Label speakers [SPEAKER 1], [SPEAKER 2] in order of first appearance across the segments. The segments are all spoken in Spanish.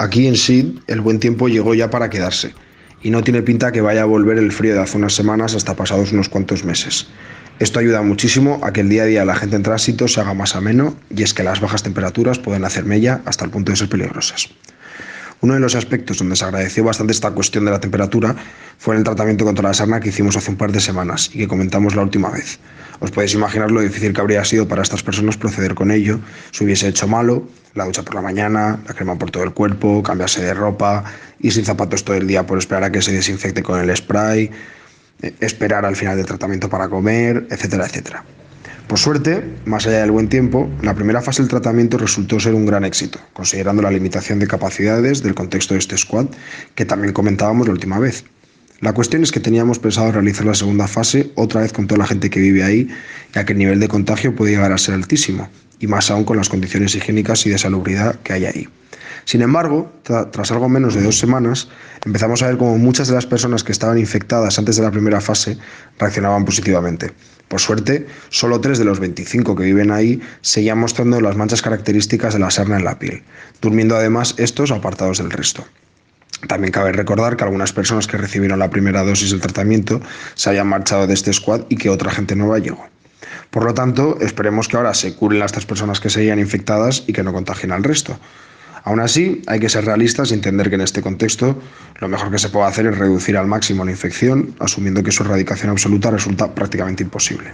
[SPEAKER 1] Aquí en Sid el buen tiempo llegó ya para quedarse y no tiene pinta que vaya a volver el frío de hace unas semanas hasta pasados unos cuantos meses. Esto ayuda muchísimo a que el día a día de la gente en tránsito se haga más ameno y es que las bajas temperaturas pueden hacer mella hasta el punto de ser peligrosas. Uno de los aspectos donde se agradeció bastante esta cuestión de la temperatura fue en el tratamiento contra la sarna que hicimos hace un par de semanas y que comentamos la última vez. Os podéis imaginar lo difícil que habría sido para estas personas proceder con ello si hubiese hecho malo, la ducha por la mañana, la crema por todo el cuerpo, cambiarse de ropa, ir sin zapatos todo el día por esperar a que se desinfecte con el spray, esperar al final del tratamiento para comer, etcétera, etcétera. Por suerte, más allá del buen tiempo, la primera fase del tratamiento resultó ser un gran éxito, considerando la limitación de capacidades del contexto de este squad, que también comentábamos la última vez. La cuestión es que teníamos pensado realizar la segunda fase otra vez con toda la gente que vive ahí, ya que el nivel de contagio puede llegar a ser altísimo, y más aún con las condiciones higiénicas y de salubridad que hay ahí. Sin embargo, tras algo menos de 2 semanas, empezamos a ver cómo muchas de las personas que estaban infectadas antes de la primera fase reaccionaban positivamente. Por suerte, solo 3 de los 25 que viven ahí seguían mostrando las manchas características de la sarna en la piel, durmiendo además estos apartados del resto. También cabe recordar que algunas personas que recibieron la primera dosis del tratamiento se hayan marchado de este squad y que otra gente nueva llegó. Por lo tanto, esperemos que ahora se curen a estas personas que seguían infectadas y que no contagien al resto. Aún así, hay que ser realistas y entender que en este contexto lo mejor que se puede hacer es reducir al máximo la infección, asumiendo que su erradicación absoluta resulta prácticamente imposible.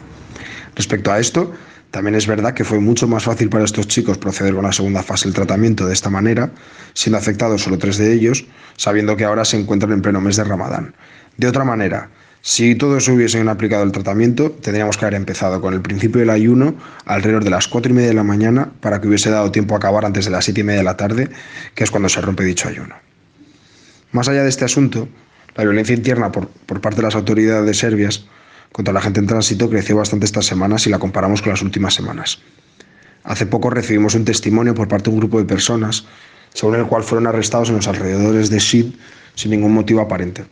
[SPEAKER 1] Respecto a esto, también es verdad que fue mucho más fácil para estos chicos proceder con la segunda fase del tratamiento de esta manera, siendo afectados solo 3 de ellos, sabiendo que ahora se encuentran en pleno mes de Ramadán. De otra manera, si todos hubiesen aplicado el tratamiento, tendríamos que haber empezado con el principio del ayuno alrededor de las 4:30 de la mañana para que hubiese dado tiempo a acabar antes de las 7:30 de la tarde, que es cuando se rompe dicho ayuno. Más allá de este asunto, la violencia interna por parte de las autoridades serbias contra la gente en tránsito creció bastante estas semanas si la comparamos con las últimas semanas. Hace poco recibimos un testimonio por parte de un grupo de personas, según el cual fueron arrestados en los alrededores de Sid sin ningún motivo aparente.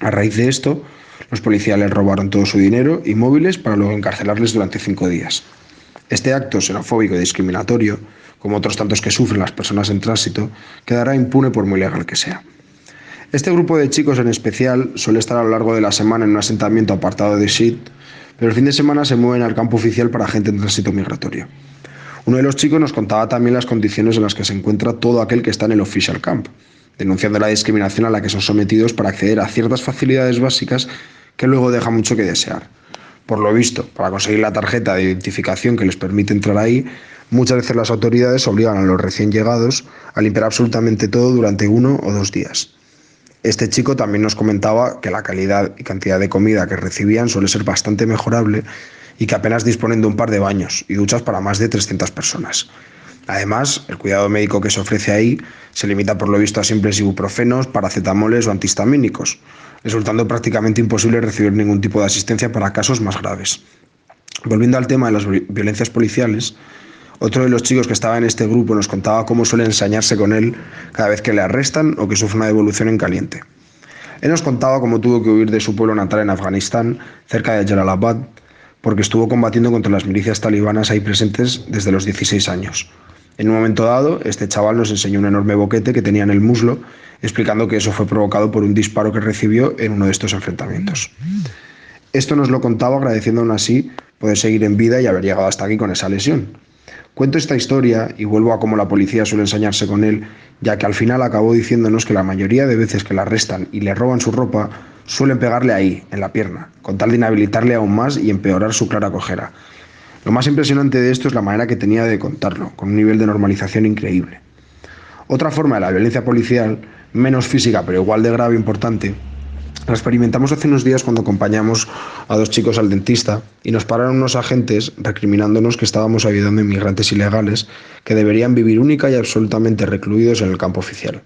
[SPEAKER 1] A raíz de esto, los policías les robaron todo su dinero y móviles para luego encarcelarles durante 5 días. Este acto xenofóbico y discriminatorio, como otros tantos que sufren las personas en tránsito, quedará impune por muy legal que sea. Este grupo de chicos en especial suele estar a lo largo de la semana en un asentamiento apartado de Sid, pero el fin de semana se mueven al campo oficial para gente en tránsito migratorio. Uno de los chicos nos contaba también las condiciones en las que se encuentra todo aquel que está en el official camp, denunciando la discriminación a la que son sometidos para acceder a ciertas facilidades básicas que luego deja mucho que desear. Por lo visto, para conseguir la tarjeta de identificación que les permite entrar ahí, muchas veces las autoridades obligan a los recién llegados a limpiar absolutamente todo durante 1 o 2 días. Este chico también nos comentaba que la calidad y cantidad de comida que recibían suele ser bastante mejorable y que apenas disponen de un par de baños y duchas para más de 300 personas. Además, el cuidado médico que se ofrece ahí se limita por lo visto a simples ibuprofenos, paracetamoles o antihistamínicos, resultando prácticamente imposible recibir ningún tipo de asistencia para casos más graves. Volviendo al tema de las violencias policiales, otro de los chicos que estaba en este grupo nos contaba cómo suele ensañarse con él cada vez que le arrestan o que sufre una devolución en caliente. Él nos contaba cómo tuvo que huir de su pueblo natal en Afganistán, cerca de Jalalabad, porque estuvo combatiendo contra las milicias talibanas ahí presentes desde los 16 años. En un momento dado, este chaval nos enseñó un enorme boquete que tenía en el muslo, explicando que eso fue provocado por un disparo que recibió en uno de estos enfrentamientos. Esto nos lo contaba agradeciendo aún así poder seguir en vida y haber llegado hasta aquí con esa lesión. Cuento esta historia y vuelvo a cómo la policía suele ensañarse con él, ya que al final acabó diciéndonos que la mayoría de veces que le arrestan y le roban su ropa, suelen pegarle ahí, en la pierna, con tal de inhabilitarle aún más y empeorar su clara cojera. Lo más impresionante de esto es la manera que tenía de contarlo, con un nivel de normalización increíble. Otra forma de la violencia policial, menos física pero igual de grave e importante, la experimentamos hace unos días cuando acompañamos a 2 chicos al dentista y nos pararon unos agentes recriminándonos que estábamos ayudando a inmigrantes ilegales que deberían vivir única y absolutamente recluidos en el campo oficial.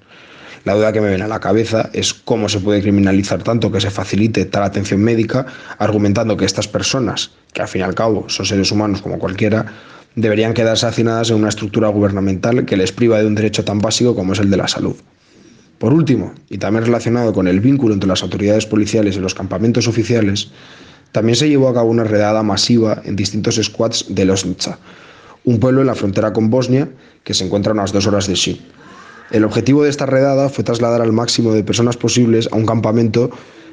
[SPEAKER 1] La duda que me viene a la cabeza es cómo se puede criminalizar tanto que se facilite tal atención médica, argumentando que estas personas, que al fin y al cabo son seres humanos como cualquiera, deberían quedarse hacinadas en una estructura gubernamental que les priva de un derecho tan básico como es el de la salud. Por último, y también relacionado con el vínculo entre las autoridades policiales y los campamentos oficiales, también se llevó a cabo una redada masiva en distintos squads de Loznica, un pueblo en la frontera con Bosnia que se encuentra a unas 2 horas de Sid. El objetivo de esta redada fue trasladar al máximo de personas posibles a un campamento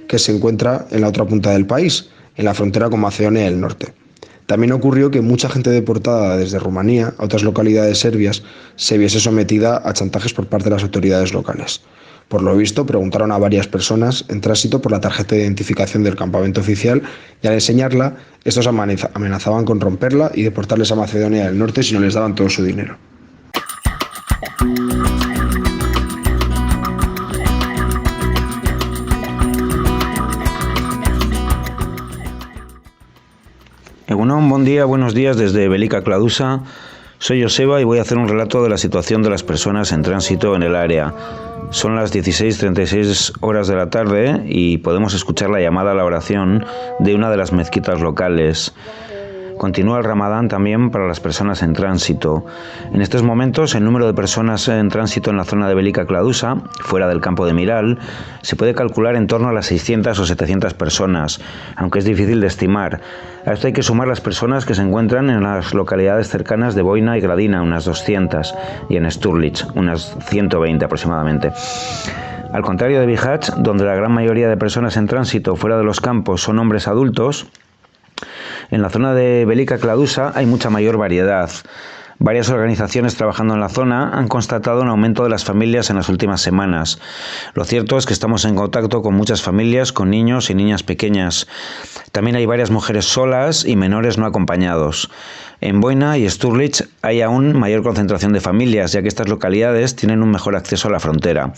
[SPEAKER 1] que se encuentra en la otra punta del país, en la frontera con Macedonia del Norte. También ocurrió que mucha gente deportada desde Rumanía a otras localidades serbias se viese sometida a chantajes por parte de las autoridades locales. Por lo visto, preguntaron a varias personas en tránsito por la tarjeta de identificación del campamento oficial y al enseñarla, estos amenazaban con romperla y deportarles a Macedonia del Norte si no les daban todo su dinero.
[SPEAKER 2] Egunon, buen día, buenos días desde Velika Kladuša. Soy Joseba y voy a hacer un relato de la situación de las personas en tránsito en el área. Son las 16:36 horas de la tarde y podemos escuchar la llamada a la oración de una de las mezquitas locales. Continúa el Ramadán también para las personas en tránsito. En estos momentos, el número de personas en tránsito en la zona de Velika Kladuša, fuera del campo de Miral, se puede calcular en torno a las 600 o 700 personas, aunque es difícil de estimar. A esto hay que sumar las personas que se encuentran en las localidades cercanas de Vojna y Gradina, unas 200, y en Sturlić, unas 120 aproximadamente. Al contrario de Bihać, donde la gran mayoría de personas en tránsito fuera de los campos son hombres adultos, en la zona de Velika Kladuša hay mucha mayor variedad. Varias organizaciones trabajando en la zona han constatado un aumento de las familias en las últimas semanas. Lo cierto es que estamos en contacto con muchas familias, con niños y niñas pequeñas. También hay varias mujeres solas y menores no acompañados. En Vojna y Sturlić hay aún mayor concentración de familias, ya que estas localidades tienen un mejor acceso a la frontera.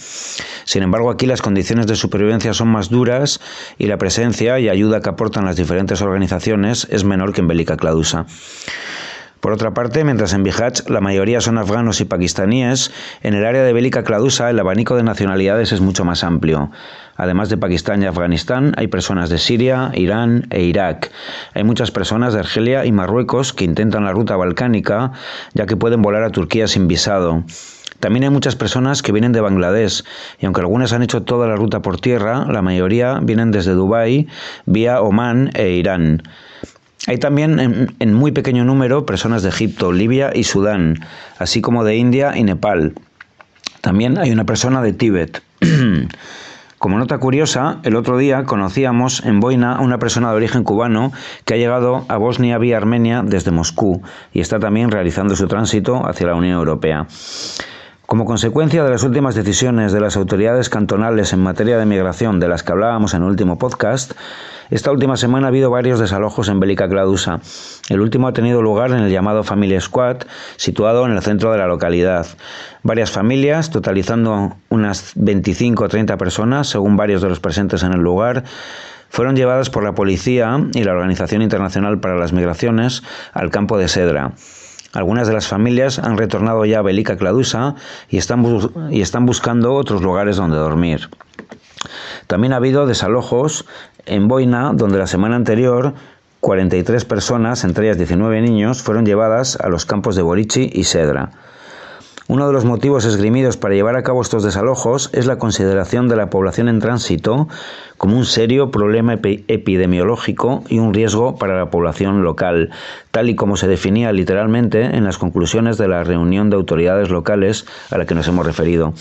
[SPEAKER 2] Sin embargo, aquí las condiciones de supervivencia son más duras y la presencia y ayuda que aportan las diferentes organizaciones es menor que en Velika Kladuša. Por otra parte, mientras en Bihać la mayoría son afganos y pakistaníes, en el área de Velika Kladuša el abanico de nacionalidades es mucho más amplio. Además de Pakistán y Afganistán, hay personas de Siria, Irán e Irak. Hay muchas personas de Argelia y Marruecos que intentan la ruta balcánica, ya que pueden volar a Turquía sin visado. También hay muchas personas que vienen de Bangladesh, y aunque algunas han hecho toda la ruta por tierra, la mayoría vienen desde Dubái, vía Omán e Irán. Hay también en muy pequeño número personas de Egipto, Libia y Sudán, así como de India y Nepal. También hay una persona de Tíbet. Como nota curiosa, el otro día conocíamos en Vojna a una persona de origen cubano que ha llegado a Bosnia vía Armenia desde Moscú y está también realizando su tránsito hacia la Unión Europea. Como consecuencia de las últimas decisiones de las autoridades cantonales en materia de migración de las que hablábamos en el último podcast, esta última semana ha habido varios desalojos en Velika Kladuša. El último ha tenido lugar en el llamado Family Squad, situado en el centro de la localidad. Varias familias, totalizando unas 25 o 30 personas, según varios de los presentes en el lugar, fueron llevadas por la policía y la Organización Internacional para las Migraciones al campo de Sedra. Algunas de las familias han retornado ya a Velika Kladuša y están buscando otros lugares donde dormir. También ha habido desalojos en Vojna, donde la semana anterior 43 personas, entre ellas 19 niños, fueron llevadas a los campos de Borići y Sedra. Uno de los motivos esgrimidos para llevar a cabo estos desalojos es la consideración de la población en tránsito como un serio problema epidemiológico y un riesgo para la población local, tal y como se definía literalmente en las conclusiones de la reunión de autoridades locales a la que nos hemos referido.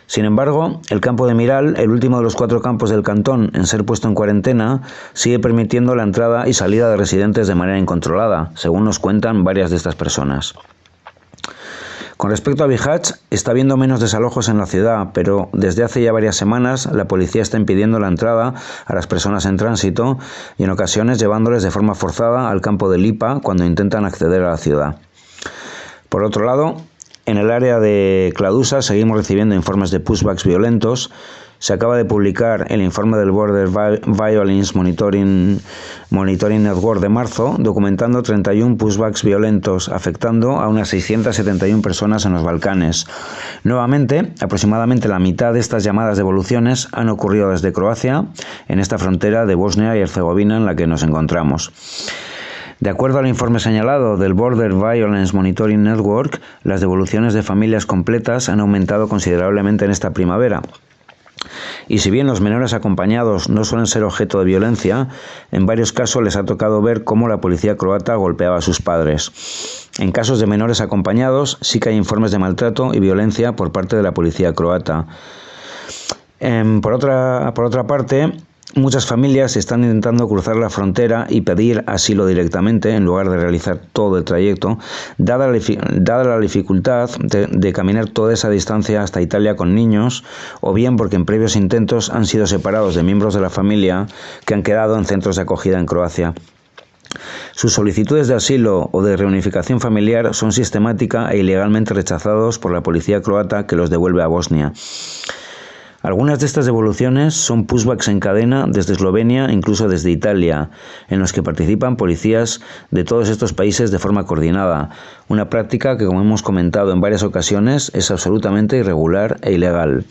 [SPEAKER 2] Sin embargo, el campo de Miral, el último de los 4 campos del cantón en ser puesto en cuarentena, sigue permitiendo la entrada y salida de residentes de manera incontrolada, según nos cuentan varias de estas personas. Con respecto a Bihać, está habiendo menos desalojos en la ciudad, pero desde hace ya varias semanas la policía está impidiendo la entrada a las personas en tránsito y en ocasiones llevándoles de forma forzada al campo de Lipa cuando intentan acceder a la ciudad. Por otro lado, en el área de Kladuša seguimos recibiendo informes de pushbacks violentos. Se acaba de publicar el informe del Border Violence Monitoring Network de marzo, documentando 31 pushbacks violentos, afectando a unas 671 personas en los Balcanes. Nuevamente, aproximadamente la mitad de estas llamadas devoluciones han ocurrido desde Croacia, en esta frontera de Bosnia y Herzegovina en la que nos encontramos. De acuerdo al informe señalado del Border Violence Monitoring Network, las devoluciones de familias completas han aumentado considerablemente en esta primavera. Y si bien los menores acompañados no suelen ser objeto de violencia, en varios casos les ha tocado ver cómo la policía croata golpeaba a sus padres. En casos de menores acompañados sí que hay informes de maltrato y violencia por parte de la policía croata. Por otra parte, muchas familias están intentando cruzar la frontera y pedir asilo directamente en lugar de realizar todo el trayecto, dada la dificultad de caminar toda esa distancia hasta Italia con niños, o bien porque en previos intentos han sido separados de miembros de la familia que han quedado en centros de acogida en Croacia. Sus solicitudes de asilo o de reunificación familiar son sistemática e ilegalmente rechazados por la policía croata, que los devuelve a Bosnia. Algunas de estas devoluciones son pushbacks en cadena desde Eslovenia e incluso desde Italia, en los que participan policías de todos estos países de forma coordinada, una práctica que, como hemos comentado en varias ocasiones, es absolutamente irregular e ilegal.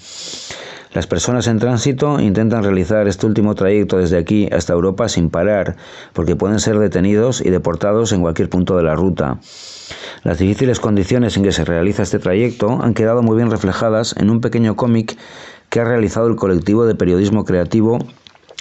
[SPEAKER 2] Las personas en tránsito intentan realizar este último trayecto desde aquí hasta Europa sin parar, porque pueden ser detenidos y deportados en cualquier punto de la ruta. Las difíciles condiciones en que se realiza este trayecto han quedado muy bien reflejadas en un pequeño cómic que ha realizado el colectivo de periodismo creativo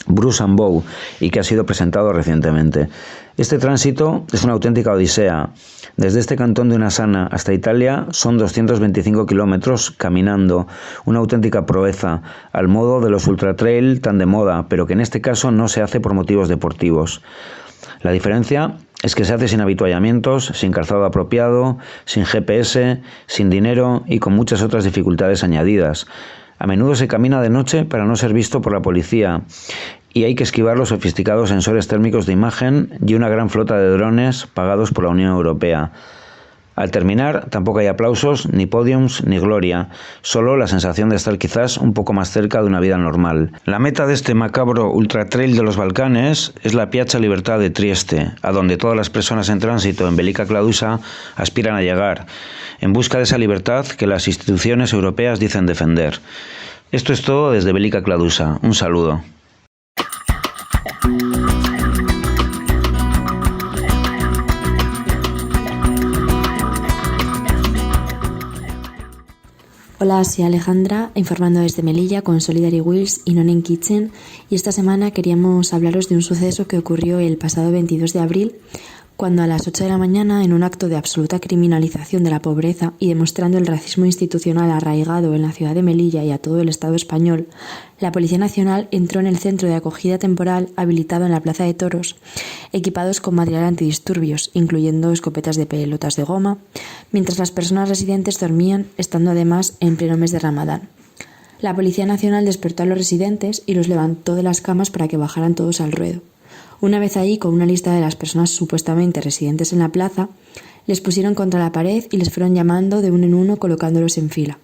[SPEAKER 2] Bruce and Bow y que ha sido presentado recientemente. Este tránsito es una auténtica odisea. Desde este cantón de Unasana hasta Italia son 225 kilómetros caminando, una auténtica proeza, al modo de los ultratrail tan de moda, pero que en este caso no se hace por motivos deportivos. La diferencia es que se hace sin habituallamientos, sin calzado apropiado, sin GPS, sin dinero y con muchas otras dificultades añadidas. A menudo se camina de noche para no ser visto por la policía y hay que esquivar los sofisticados sensores térmicos de imagen y una gran flota de drones pagados por la Unión Europea. Al terminar, tampoco hay aplausos, ni podiums, ni gloria, solo la sensación de estar quizás un poco más cerca de una vida normal. La meta de este macabro ultratrail de los Balcanes es la Piazza Libertà de Trieste, a donde todas las personas en tránsito en Velika Kladuša aspiran a llegar, en busca de esa libertad que las instituciones europeas dicen defender. Esto es todo desde Velika Kladuša. Un saludo.
[SPEAKER 3] Hola, soy Alejandra, informando desde Melilla con Solidary Wheels y Non in Kitchen, y esta semana queríamos hablaros de un suceso que ocurrió el pasado 22 de abril, cuando a las 8 de la mañana, en un acto de absoluta criminalización de la pobreza y demostrando el racismo institucional arraigado en la ciudad de Melilla y a todo el Estado español, la Policía Nacional entró en el centro de acogida temporal habilitado en la Plaza de Toros, equipados con material antidisturbios, incluyendo escopetas de pelotas de goma, mientras las personas residentes dormían, estando además en pleno mes de Ramadán. La Policía Nacional despertó a los residentes y los levantó de las camas para que bajaran todos al ruedo. Una vez allí, con una lista de las personas supuestamente residentes en la plaza, les pusieron contra la pared y les fueron llamando de uno en uno, colocándolos en fila.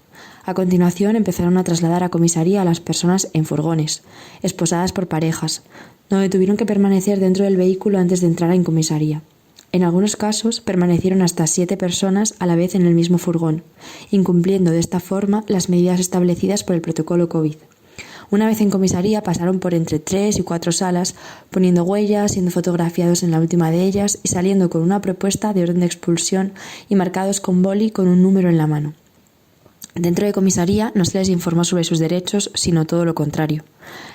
[SPEAKER 3] A continuación empezaron a trasladar a comisaría a las personas en furgones, esposadas por parejas, donde tuvieron que permanecer dentro del vehículo antes de entrar en comisaría. En algunos casos permanecieron hasta 7 personas a la vez en el mismo furgón, incumpliendo de esta forma las medidas establecidas por el protocolo COVID. Una vez en comisaría pasaron por entre 3 y 4 salas, poniendo huellas, siendo fotografiados en la última de ellas y saliendo con una propuesta de orden de expulsión y marcados con boli con un número en la mano. Dentro de comisaría no se les informó sobre sus derechos, sino todo lo contrario.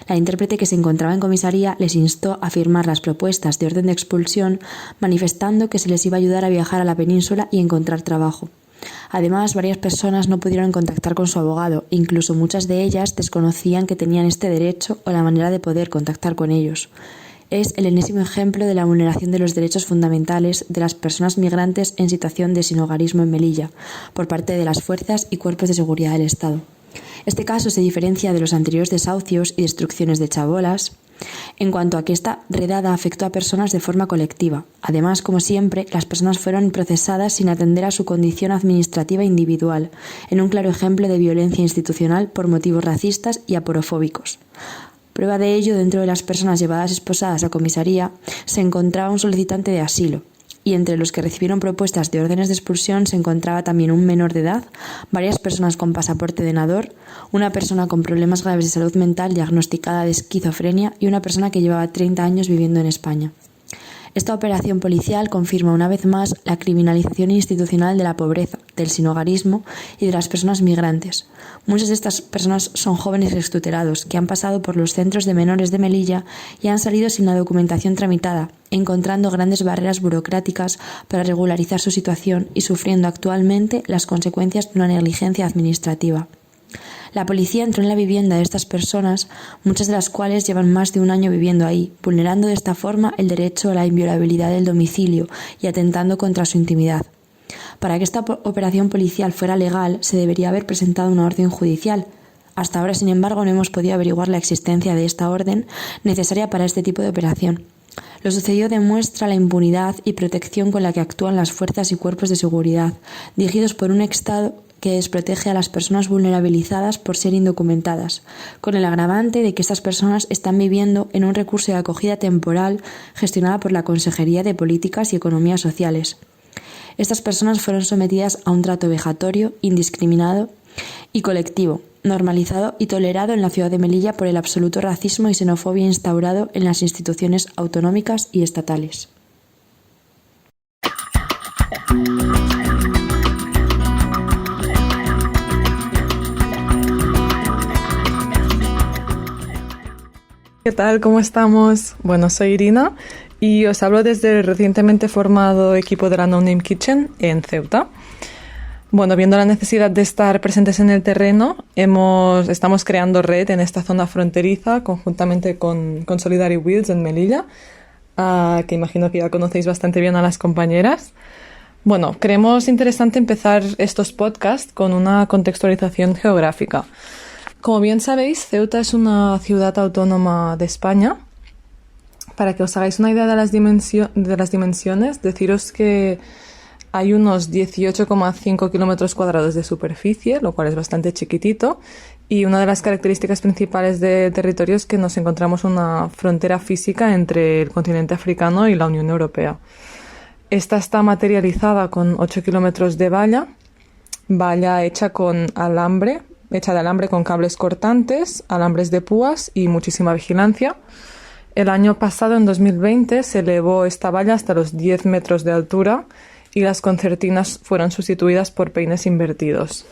[SPEAKER 3] La intérprete que se encontraba en comisaría les instó a firmar las propuestas de orden de expulsión, manifestando que se les iba a ayudar a viajar a la península y encontrar trabajo. Además, varias personas no pudieron contactar con su abogado, e incluso muchas de ellas desconocían que tenían este derecho o la manera de poder contactar con ellos. Es el enésimo ejemplo de la vulneración de los derechos fundamentales de las personas migrantes en situación de sinhogarismo en Melilla, por parte de las fuerzas y cuerpos de seguridad del Estado. Este caso se diferencia de los anteriores desahucios y destrucciones de chabolas, en cuanto a que esta redada afectó a personas de forma colectiva. Además, como siempre, las personas fueron procesadas sin atender a su condición administrativa individual, en un claro ejemplo de violencia institucional por motivos racistas y aporofóbicos. Prueba de ello, dentro de las personas llevadas esposadas a comisaría, se encontraba un solicitante de asilo, y entre los que recibieron propuestas de órdenes de expulsión se encontraba también un menor de edad, varias personas con pasaporte de nadador, una persona con problemas graves de salud mental diagnosticada de esquizofrenia y una persona que llevaba 30 años viviendo en España. Esta operación policial confirma una vez más la criminalización institucional de la pobreza, del sinhogarismo y de las personas migrantes. Muchas de estas personas son jóvenes extutelados que han pasado por los centros de menores de Melilla y han salido sin la documentación tramitada, encontrando grandes barreras burocráticas para regularizar su situación y sufriendo actualmente las consecuencias de una negligencia administrativa. La policía entró en la vivienda de estas personas, muchas de las cuales llevan más de un año viviendo ahí, vulnerando de esta forma el derecho a la inviolabilidad del domicilio y atentando contra su intimidad. Para que esta operación policial fuera legal, se debería haber presentado una orden judicial. Hasta ahora, sin embargo, no hemos podido averiguar la existencia de esta orden necesaria para este tipo de operación. Lo sucedido demuestra la impunidad y protección con la que actúan las fuerzas y cuerpos de seguridad, dirigidos por un Estado que desprotege a las personas vulnerabilizadas por ser indocumentadas, con el agravante de que estas personas están viviendo en un recurso de acogida temporal gestionada por la Consejería de Políticas y Economía Sociales. Estas personas fueron sometidas a un trato vejatorio, indiscriminado y colectivo, normalizado y tolerado en la ciudad de Melilla por el absoluto racismo y xenofobia instaurado en las instituciones autonómicas y estatales.
[SPEAKER 4] ¿Qué tal? ¿Cómo estamos? Bueno, soy Irina y os hablo desde el recientemente formado equipo de la No Name Kitchen en Ceuta. Bueno, viendo la necesidad de estar presentes en el terreno, estamos creando red en esta zona fronteriza conjuntamente con Solidary Wheels en Melilla, que imagino que ya conocéis bastante bien a las compañeras. Bueno, creemos interesante empezar estos podcasts con una contextualización geográfica. Como bien sabéis, Ceuta es una ciudad autónoma de España. Para que os hagáis una idea de las dimensiones, deciros que hay unos 18,5 kilómetros cuadrados de superficie, lo cual es bastante chiquitito, y una de las características principales de territorio es que nos encontramos una frontera física entre el continente africano y la Unión Europea. Esta está materializada con 8 kilómetros de valla hecha de alambre con cables cortantes, alambres de púas y muchísima vigilancia. El año pasado, en 2020, se elevó esta valla hasta los 10 metros de altura y las concertinas fueron sustituidas por peines invertidos.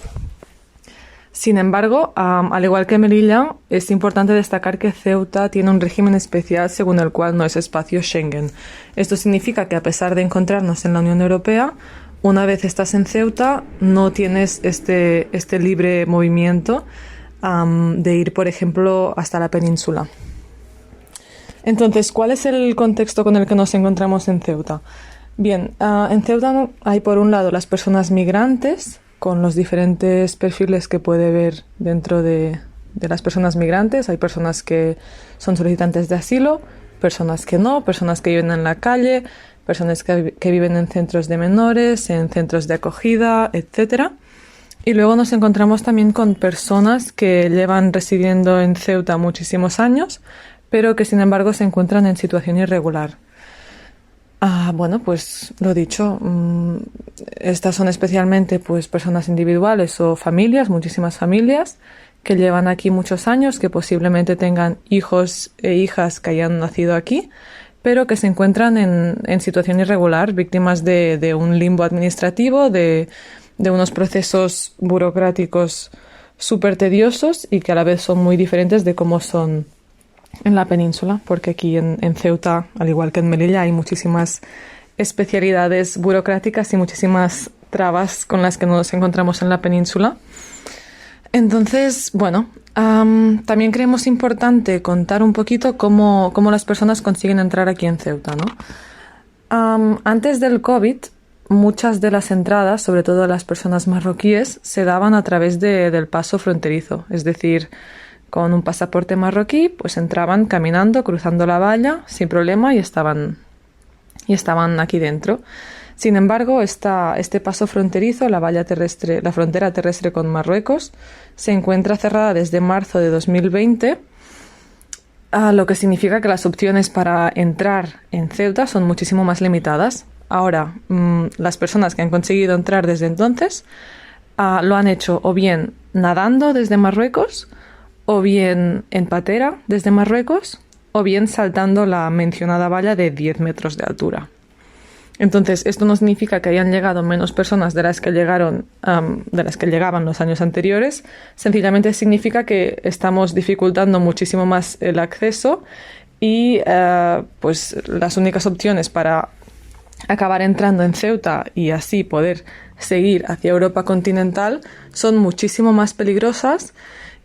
[SPEAKER 4] Sin embargo, al igual que Melilla, es importante destacar que Ceuta tiene un régimen especial según el cual no es espacio Schengen. Esto significa que a pesar de encontrarnos en la Unión Europea, una vez estás en Ceuta, no tienes este libre movimiento de ir, por ejemplo, hasta la península. Entonces, ¿cuál es el contexto con el que nos encontramos en Ceuta? Bien, en Ceuta hay por un lado las personas migrantes, con los diferentes perfiles que puede ver dentro de las personas migrantes. Hay personas que son solicitantes de asilo, personas que no, personas que viven en la calle, personas que viven en centros de menores, en centros de acogida, etc. Y luego nos encontramos también con personas que llevan residiendo en Ceuta muchísimos años, pero que sin embargo se encuentran en situación irregular. Bueno, pues lo dicho, estas son especialmente pues personas individuales o familias, muchísimas familias, que llevan aquí muchos años, que posiblemente tengan hijos e hijas que hayan nacido aquí, pero que se encuentran en situación irregular, víctimas de un limbo administrativo, de unos procesos burocráticos súper tediosos y que a la vez son muy diferentes de cómo son en la península, porque aquí en Ceuta, al igual que en Melilla, hay muchísimas especialidades burocráticas y muchísimas trabas con las que nos encontramos en la península. Entonces, bueno, también creemos importante contar un poquito cómo las personas consiguen entrar aquí en Ceuta, ¿no? Antes del COVID, muchas de las entradas, sobre todo las personas marroquíes, se daban a través del paso fronterizo, es decir, con un pasaporte marroquí, pues entraban caminando, cruzando la valla, sin problema, y estaban aquí dentro. Sin embargo, este paso fronterizo, la frontera terrestre con Marruecos, se encuentra cerrada desde marzo de 2020, lo que significa que las opciones para entrar en Ceuta son muchísimo más limitadas. Ahora, las personas que han conseguido entrar desde entonces lo han hecho o bien nadando desde Marruecos, o bien en patera desde Marruecos, o bien saltando la mencionada valla de 10 metros de altura. Entonces, esto no significa que hayan llegado menos personas de las que llegaban los años anteriores, sencillamente significa que estamos dificultando muchísimo más el acceso y pues las únicas opciones para acabar entrando en Ceuta y así poder seguir hacia Europa continental son muchísimo más peligrosas,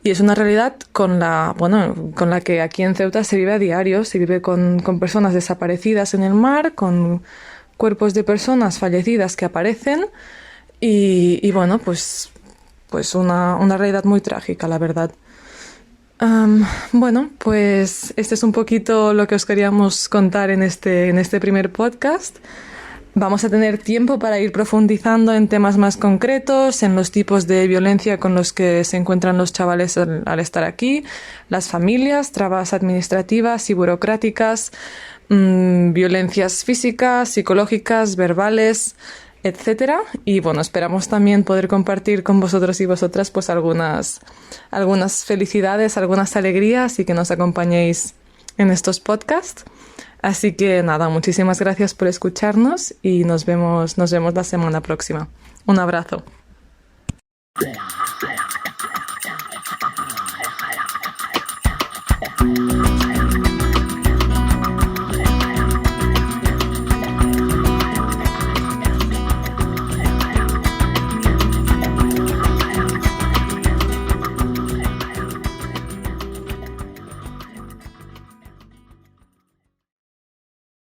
[SPEAKER 4] y es una realidad con la que aquí en Ceuta se vive a diario. Se vive con personas desaparecidas en el mar, con cuerpos de personas fallecidas que aparecen y bueno, pues una realidad muy trágica, la verdad. Bueno, pues este es un poquito lo que os queríamos contar en este primer podcast. Vamos a tener tiempo para ir profundizando en temas más concretos, en los tipos de violencia con los que se encuentran los chavales al estar aquí, las familias, trabas administrativas y burocráticas, violencias físicas, psicológicas, verbales, etcétera. Y bueno, esperamos también poder compartir con vosotros y vosotras pues algunas felicidades, algunas alegrías, y que nos acompañéis en estos podcasts. Así que nada, muchísimas gracias por escucharnos y nos vemos la semana próxima. Un abrazo.